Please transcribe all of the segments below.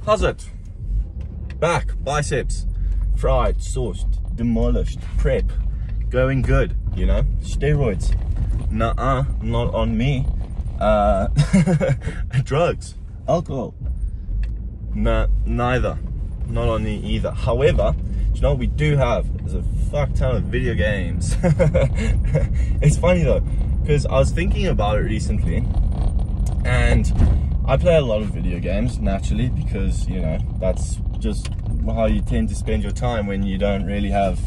How's it? Back, biceps, fried, sauced, demolished, prep, going good, you know, steroids. Nuh-uh, not on me. Drugs, alcohol, nah, neither, not on me either. However, you know what we do have is a fuck ton of video games. It's funny though, because I was thinking about it recently, and I play a lot of video games naturally, because you know that's just how you tend to spend your time when you don't really have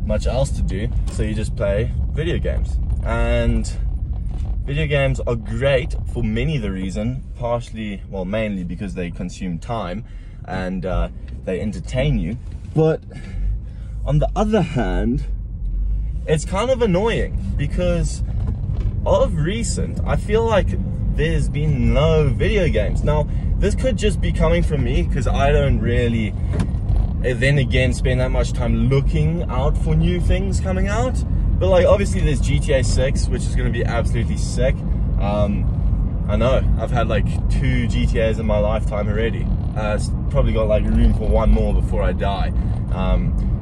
much else to do. So you just play video games, and video games are great for many the reason, partially, well, mainly because they consume time and they entertain you. But on the other hand, it's kind of annoying because of recent, I feel like there's been no video games. Now, this could just be coming from me because I don't really, then again, spend that much time looking out for new things coming out. But like, obviously there's GTA 6, which is going to be absolutely sick. I know, I've had like 2 GTAs in my lifetime already. It's probably got like room for 1 more before I die.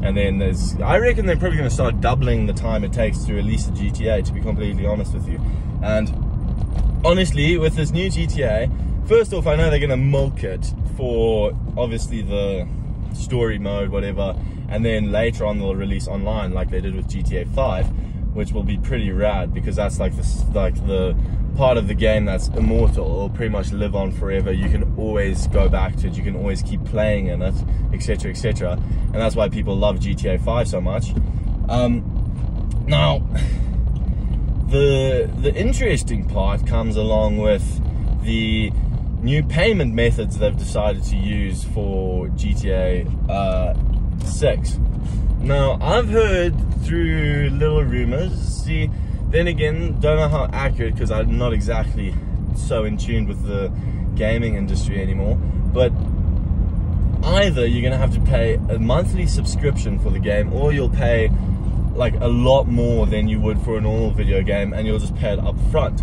And then there's, I reckon they're probably going to start doubling the time it takes to release a GTA, to be completely honest with you. And honestly, with this new GTA, first off, I know they're going to milk it for obviously the story mode, whatever, and then later on they'll release online like they did with GTA 5, which will be pretty rad, because that's like the part of the game that's immortal. It'll pretty much live on forever. You can always go back to it, you can always keep playing in it, etc, etc, and that's why people love GTA 5 so much. Now the interesting part comes along with the new payment methods they've decided to use for GTA 6. Now, I've heard through little rumors, see, then again, don't know how accurate because I'm not exactly so in tune with the gaming industry anymore, but either you're gonna have to pay a monthly subscription for the game, or you'll pay like a lot more than you would for a normal video game, and you'll just pay it up front.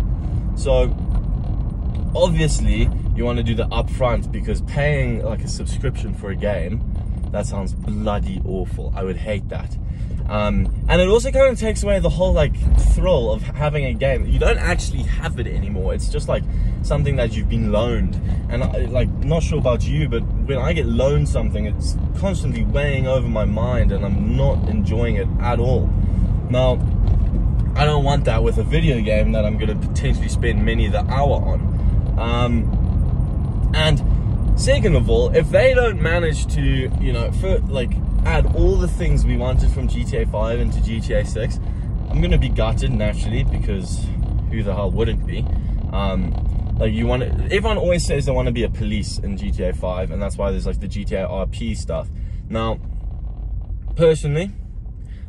So obviously you want to do the upfront, because paying like a subscription for a game, that sounds bloody awful. I would hate that. And it also kind of takes away the whole like thrill of having a game. You don't actually have it anymore. It's just like something that you've been loaned. And like, not sure about you, but when I get loaned something, it's constantly weighing over my mind and I'm not enjoying it at all. Now, I don't want that with a video game that I'm going to potentially spend many of the hour on. And second of all, if they don't manage to, you know, add all the things we wanted from GTA 5 into GTA 6, I'm gonna be gutted naturally, because who the hell wouldn't be? Like, everyone always says they want to be a police in GTA 5, and that's why there's like the GTA RP stuff. Now, personally,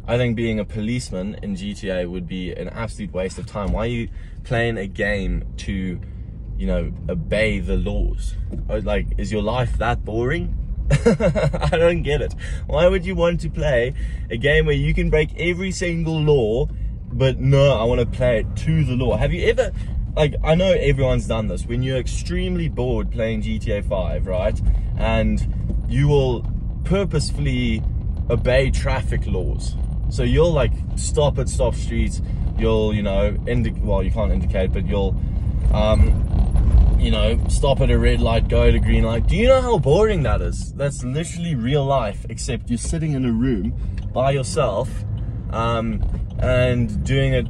I think being a policeman in GTA would be an absolute waste of time. Why are you playing a game to, you know, obey the laws? Like, is your life that boring? I don't get it. Why would you want to play a game where you can break every single law, but no, I want to play it to the law? Have you ever, like, I know everyone's done this, when you're extremely bored playing GTA 5, right? And you will purposefully obey traffic laws. So you'll like stop at stop streets, you'll, you know, well, you can't indicate, but you'll you know, stop at a red light, go at a green light. Do you know how boring that is? That's literally real life, except you're sitting in a room by yourself and doing it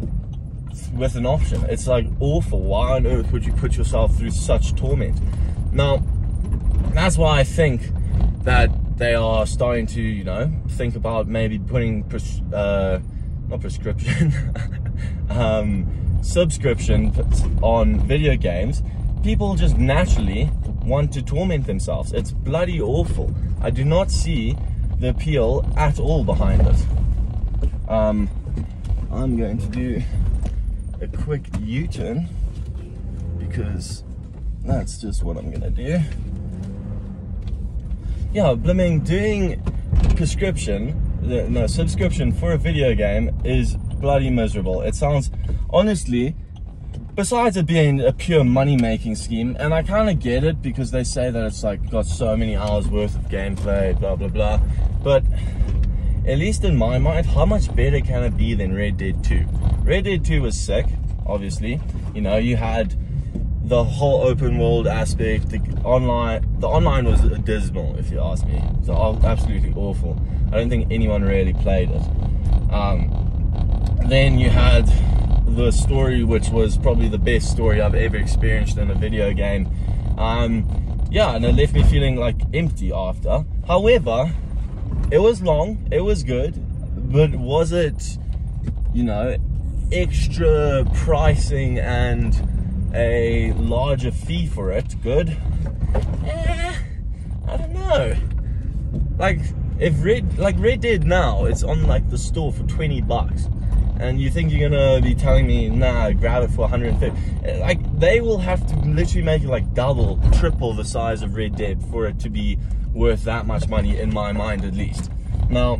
with an option. It's like awful. Why on earth would you put yourself through such torment? Now, that's why I think that they are starting to, you know, think about maybe putting not prescription subscription on video games. People just naturally want to torment themselves. It's bloody awful. I do not see the appeal at all behind it. I'm going to do a quick U-turn, because that's just what I'm gonna do. Yeah, blooming doing subscription for a video game is bloody miserable. It sounds, honestly, besides it being a pure money-making scheme, and I kind of get it because they say that it's like got so many hours worth of gameplay, blah blah blah, but at least in my mind, how much better can it be than Red Dead 2? Red Dead 2 was sick, obviously. You know, you had the whole open world aspect. The online was dismal, if you ask me. It's absolutely awful. I don't think anyone really played it. Then you had the story, which was probably the best story I've ever experienced in a video game. Yeah, and it left me feeling like empty after. However, it was long, it was good, but was it, you know, extra pricing and a larger fee for it good? I don't know. Like, if Red Dead now, it's on like the store for 20 bucks, and you think you're gonna be telling me, nah, grab it for 150? Like, they will have to literally make it like double, triple the size of Red Dead for it to be worth that much money, in my mind at least. Now,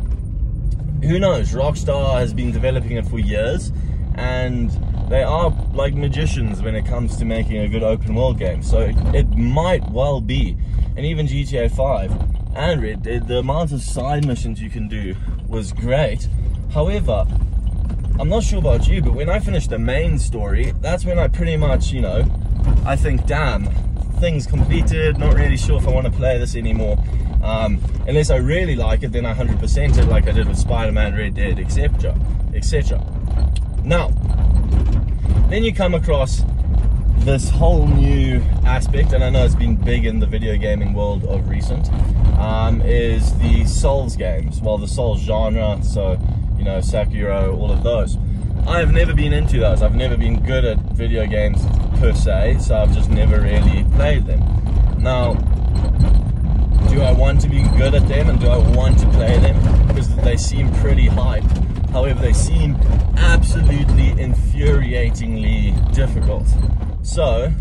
who knows? Rockstar has been developing it for years, and they are like magicians when it comes to making a good open world game, so it might well be. And even GTA 5 and Red Dead, the amount of side missions you can do was great. However, I'm not sure about you, but when I finished the main story, that's when I pretty much, you know, I think, damn, things completed, not really sure if I want to play this anymore. Unless I really like it, then I 100% it like I did with Spider-Man, Red Dead, etc, etc. Now, then you come across this whole new aspect, and I know it's been big in the video gaming world of recent, is the Souls games. Well, the Souls genre, so, you know, Sekiro, all of those. I've never been into those. I've never been good at video games per se, so I've just never really played them. Now, do I want to be good at them, and do I want to play them? Because they seem pretty hyped. However, they seem absolutely infuriatingly difficult. So,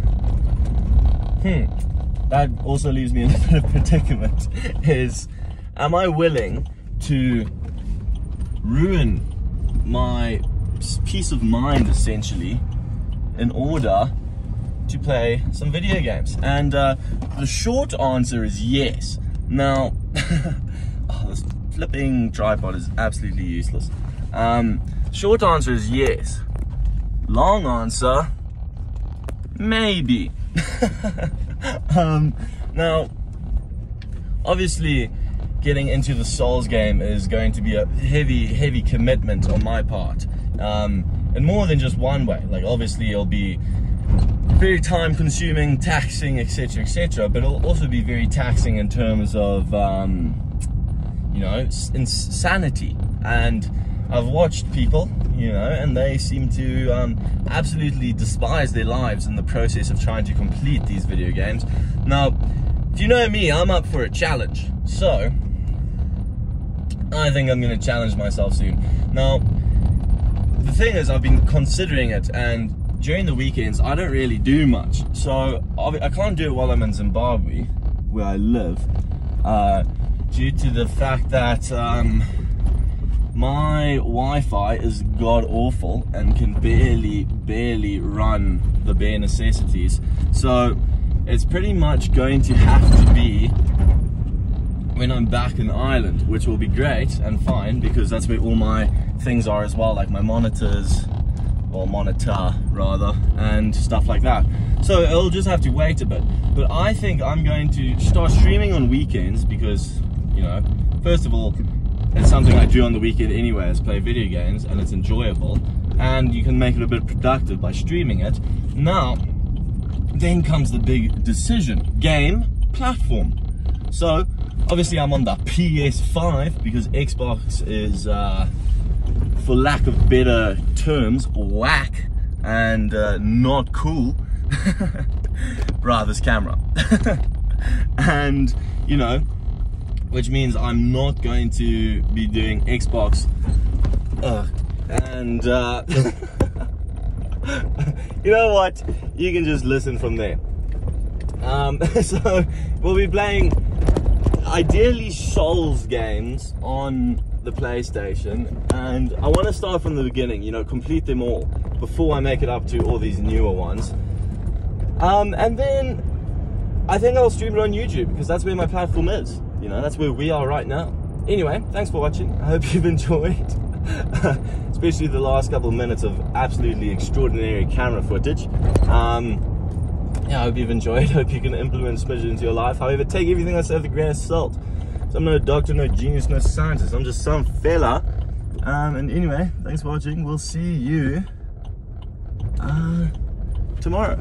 that also leaves me in a bit of predicament. Is, am I willing to ruin my peace of mind, essentially, in order to play some video games? And the short answer is yes. Now, oh, this flipping tripod is absolutely useless. Short answer is yes. Long answer, maybe. Now, obviously, getting into the Souls game is going to be a heavy commitment on my part, in more than just one way. Like, obviously it'll be very time consuming, taxing, etc, etc, but it'll also be very taxing in terms of you know, insanity. And I've watched people, you know, and they seem to absolutely despise their lives in the process of trying to complete these video games. Now, if you know me, I'm up for a challenge, so I think I'm going to challenge myself soon. Now, the thing is, I've been considering it, and during the weekends I don't really do much, so I can't do it while I'm in Zimbabwe, where I live, due to the fact that my Wi-Fi is god awful and can barely run the bare necessities. So it's pretty much going to have to be when I'm back in Ireland, which will be great and fine, because that's where all my things are as well, like my monitors, or monitor rather, and stuff like that. So it'll just have to wait a bit. But I think I'm going to start streaming on weekends because, you know, first of all, it's something I do on the weekend anyway, is play video games, and it's enjoyable, and you can make it a bit productive by streaming it. Now, then comes the big decision: game, platform. So obviously I'm on the PS5 because Xbox is, for lack of better terms, whack and not cool. Bruh, this camera. And, you know, which means I'm not going to be doing Xbox. And you know what? You can just listen from there. So we'll be playing ideally Souls games on the PlayStation, and I want to start from the beginning, you know, complete them all. before I make it up to all these newer ones. And then I think I'll stream it on YouTube, because that's where my platform is. You know, that's where we are right now. Anyway, thanks for watching. I hope you've enjoyed, especially the last couple of minutes of absolutely extraordinary camera footage. Yeah, I hope you've enjoyed. Hope you can implement Smidge into your life. However, take everything I say with a grain of salt. So I'm no doctor, no genius, no scientist. I'm just some fella. And anyway, thanks for watching. We'll see you tomorrow.